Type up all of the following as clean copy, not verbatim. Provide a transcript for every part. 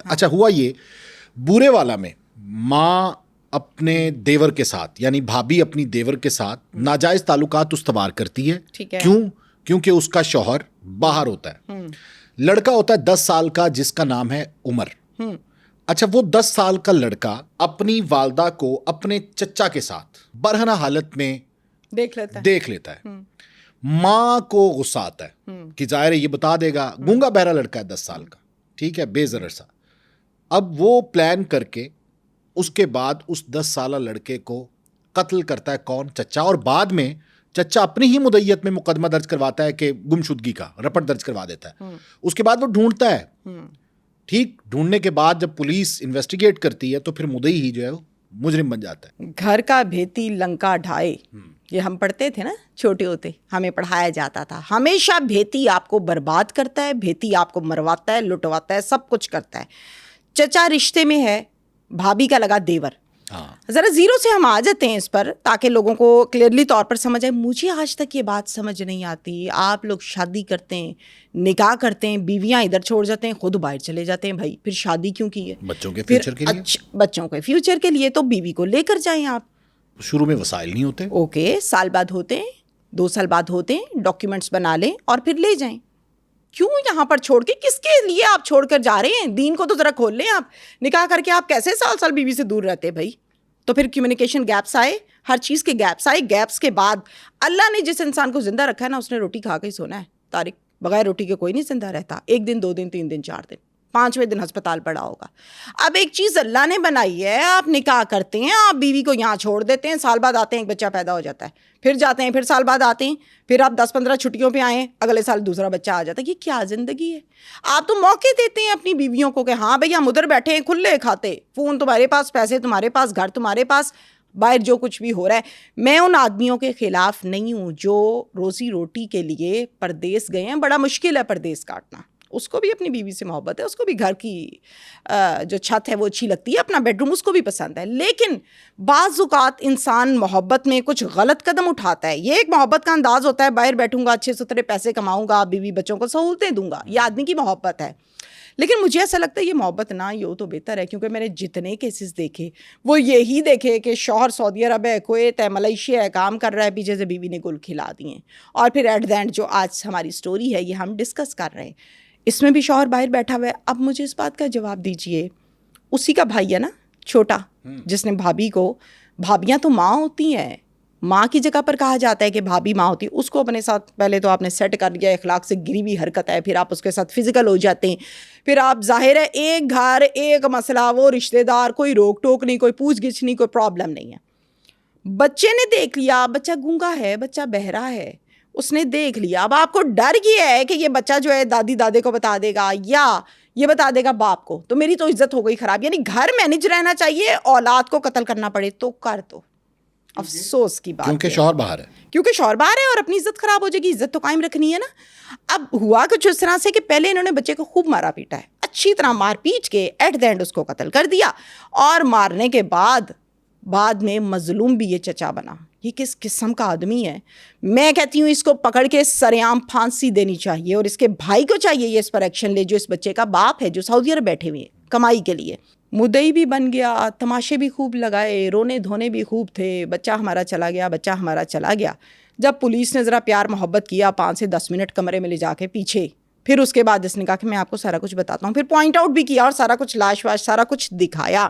اچھا ہوا یہ بورے والا میں ماں اپنے دیور کے ساتھ یعنی بھابھی اپنی دیور کے ساتھ ناجائز تعلقات استوار کرتی ہے. کیونکہ اس کا شوہر باہر ہوتا ہے. لڑکا ہوتا ہے 10 سال کا جس کا نام ہے عمر. اچھا وہ 10 سال کا لڑکا اپنی والدہ کو اپنے چچا کے ساتھ برہنہ حالت میں دیکھ لیتا ہے. ماں کو غصہ آتا ہے کہ ظاہر ہے یہ بتا دے گا, گونگا بہرا لڑکا ہے 10 سال کا, ٹھیک ہے, بے ضرر سا. اب وہ پلان کر کے اس کے بعد اس 10 سالہ لڑکے کو قتل کرتا ہے. کون؟ چچا. اور بعد میں چچا اپنی ہی مدعیت میں مقدمہ درج کرواتا ہے کہ گمشدگی کا رپٹ درج کروا دیتا ہے. اس کے بعد وہ ڈھونڈتا ہے. ٹھیک, ڈھونڈنے کے بعد جب پولیس انویسٹیگیٹ کرتی ہے تو پھر مدعی ہی جو ہے وہ مجرم بن جاتا ہے. گھر کا بھیتی لنکا ڈھائے, یہ ہم پڑھتے تھے نا چھوٹے ہوتے, ہمیں پڑھایا جاتا تھا. ہمیشہ بھیتی آپ کو برباد کرتا ہے, بھیتی آپ کو مرواتا ہے, لٹواتا ہے, سب کچھ کرتا ہے. چچا رشتے میں ہے, بھابھی کا لگا دیور. ذرا زیرو سے ہم آ جاتے ہیں اس پر تاکہ لوگوں کو کلیئرلی طور پر سمجھ آئے. مجھے آج تک یہ بات سمجھ نہیں آتی, آپ لوگ شادی کرتے ہیں, نکاح کرتے ہیں, بیویاں ادھر چھوڑ جاتے ہیں, خود باہر چلے جاتے ہیں. بھائی پھر شادی کیوں کی ہے؟ بچوں کے فیوچر کے لیے. بچوں کے فیوچر کے لیے تو بیوی کو لے کر جائیں آپ. شروع میں وسائل نہیں ہوتے. اوکے, سال بعد ہوتے ہیں, 2 سال بعد ہوتے ہیں, ڈاکیومنٹس بنا لیں اور پھر لے جائیں. کیوں یہاں پر چھوڑ کے, کس کے لیے آپ چھوڑ کر جا رہے ہیں؟ دین کو تو ذرا کھول لیں. آپ نکاح کر کے آپ کیسے سال بیوی سے دور رہتے بھائی؟ تو پھر کمیونیکیشن گیپس آئے, ہر چیز کے گیپس آئے. گیپس کے بعد اللہ نے جس انسان کو زندہ رکھا ہے نا, اس نے روٹی کھا کے ہی سونا ہے. طارق, بغیر روٹی کے کوئی نہیں زندہ رہتا. 1 دن 2 دن 3 دن 4 دن, 5ویں دن ہسپتال پڑا ہوگا. اب ایک چیز اللہ نے بنائی ہے, آپ نکاح کرتے ہیں, آپ بیوی کو یہاں چھوڑ دیتے ہیں, سال بعد آتے ہیں, ایک بچہ پیدا ہو جاتا ہے, پھر جاتے ہیں, پھر سال بعد آتے ہیں, پھر آپ 10-15 چھٹیوں پہ آئیں, اگلے سال دوسرا بچہ آ جاتا ہے. یہ کیا زندگی ہے؟ آپ تو موقع دیتے ہیں اپنی بیویوں کو کہ ہاں بھائی ہم ادھر بیٹھے ہیں کھلے کھاتے, فون تمہارے پاس, پیسے تمہارے پاس, گھر تمہارے پاس, باہر جو کچھ بھی ہو رہا ہے. میں ان آدمیوں کے خلاف نہیں ہوں جو روزی روٹی کے لیے پردیس گئے ہیں. بڑا مشکل ہے پردیس کاٹنا. اس کو بھی اپنی بیوی سے محبت ہے, اس کو بھی گھر کی جو چھت ہے وہ اچھی لگتی ہے, اپنا بیڈ روم اس کو بھی پسند ہے. لیکن بعض اوقات انسان محبت میں کچھ غلط قدم اٹھاتا ہے. یہ ایک محبت کا انداز ہوتا ہے, باہر بیٹھوں گا, اچھے ستھرے پیسے کماؤں گا, بیوی بچوں کو سہولتیں دوں گا, یہ آدمی کی محبت ہے. لیکن مجھے ایسا لگتا ہے یہ محبت نہ ہی ہو تو بہتر ہے, کیونکہ میں نے جتنے کیسز دیکھے وہ یہی دیکھے کہ شوہر سعودی عرب ہے, کویت ہے, ملیشیا ہے, کام کر رہا ہے, پیچھے سے بیوی نے گل کھلا دیے ہیں. اور پھر ایٹ دا اینڈ جو آج ہماری سٹوری ہے یہ ہم ڈسکس کر رہے ہیں, اس میں بھی شوہر باہر بیٹھا ہوا ہے. اب مجھے اس بات کا جواب دیجئے, اسی کا بھائی ہے نا چھوٹا, جس نے بھابھی کو, بھابیاں تو ماں ہوتی ہیں, ماں کی جگہ پر کہا جاتا ہے کہ بھابھی ماں ہوتی ہے. اس کو اپنے ساتھ پہلے تو آپ نے سیٹ کر لیا, اخلاق سے گری ہوئی حرکت ہے, پھر آپ اس کے ساتھ فزیکل ہو جاتے ہیں, پھر آپ ظاہر ہے ایک گھر ایک مسئلہ, وہ رشتہ دار, کوئی روک ٹوک نہیں, کوئی پوچھ گچھ نہیں, کوئی پرابلم نہیں ہے. بچے نے دیکھ لیا بچہ گونگا ہے, بچہ بہرا ہے, اس نے دیکھ لیا. اب آپ کو ڈر یہ ہے کہ یہ بچہ جو ہے دادی دادے کو بتا دے گا یا یہ بتا دے گا باپ کو, تو میری تو عزت ہو گئی خراب. یعنی گھر مینج رہنا چاہیے, اولاد کو قتل کرنا پڑے تو کر دو. افسوس کی بات, کیونکہ شوہر باہر ہے, کیونکہ شوہر باہر ہے اور اپنی عزت خراب ہو جائے گی. عزت تو قائم رکھنی ہے نا. اب ہوا کچھ اس طرح سے کہ پہلے انہوں نے بچے کو خوب مارا پیٹا ہے, اچھی طرح مار پیٹ کے ایٹ دا اینڈ اس کو قتل کر دیا. اور مارنے کے بعد میں مظلوم بھی یہ چچا بنا. یہ کس قسم کا آدمی ہے؟ میں کہتی ہوں اس کو پکڑ کے سرعام پھانسی دینی چاہیے, اور اس کے بھائی کو چاہیے یہ اس پر ایکشن لے, جو اس بچے کا باپ ہے, جو سعودی عرب بیٹھے ہوئے ہیں کمائی کے لیے. مدعی بھی بن گیا, تماشے بھی خوب لگائے, رونے دھونے بھی خوب تھے, بچہ ہمارا چلا گیا, بچہ ہمارا چلا گیا. جب پولیس نے ذرا پیار محبت کیا, 5 سے 10 منٹ کمرے میں لے جا کے پیچھے, پھر اس کے بعد اس نے کہا کہ میں آپ کو سارا کچھ بتاتا ہوں, پھر پوائنٹ آؤٹ بھی کیا اور سارا کچھ لاش واش سارا کچھ دکھایا.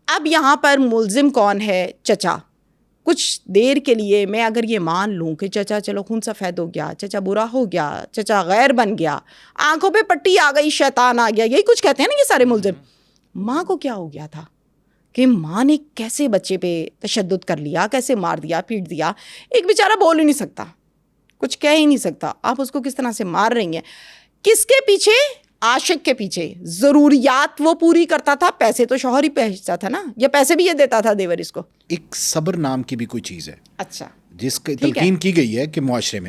اب یہاں پر ملزم کون ہے؟ چچا. کچھ دیر کے لیے میں اگر یہ مان لوں کہ چچا چلو خون سفید ہو گیا, چچا برا ہو گیا, چچا غیر بن گیا, آنکھوں پہ پٹی آ گئی, شیطان آ گیا, یہی کچھ کہتے ہیں نا یہ سارے ملزم. ماں کو کیا ہو گیا تھا کہ ماں نے کیسے بچے پہ تشدد کر لیا, کیسے مار دیا, پیٹ دیا. ایک بیچارہ بول ہی نہیں سکتا, کچھ کہہ ہی نہیں سکتا, آپ اس کو کس طرح سے مار رہی ہیں. کس کے پیچھے؟ عاشق کے پیچھے. ضروریات وہ پوری کرتا تھا, پیسے تو شوہر ہی بھیجتا تھا نا, یا پیسے بھی یہ دیتا تھا دیور اس کو. ایک صبر نام کی بھی کوئی چیز ہے, اچھا, جس کی تلقین کی گئی ہے کہ معاشرے میں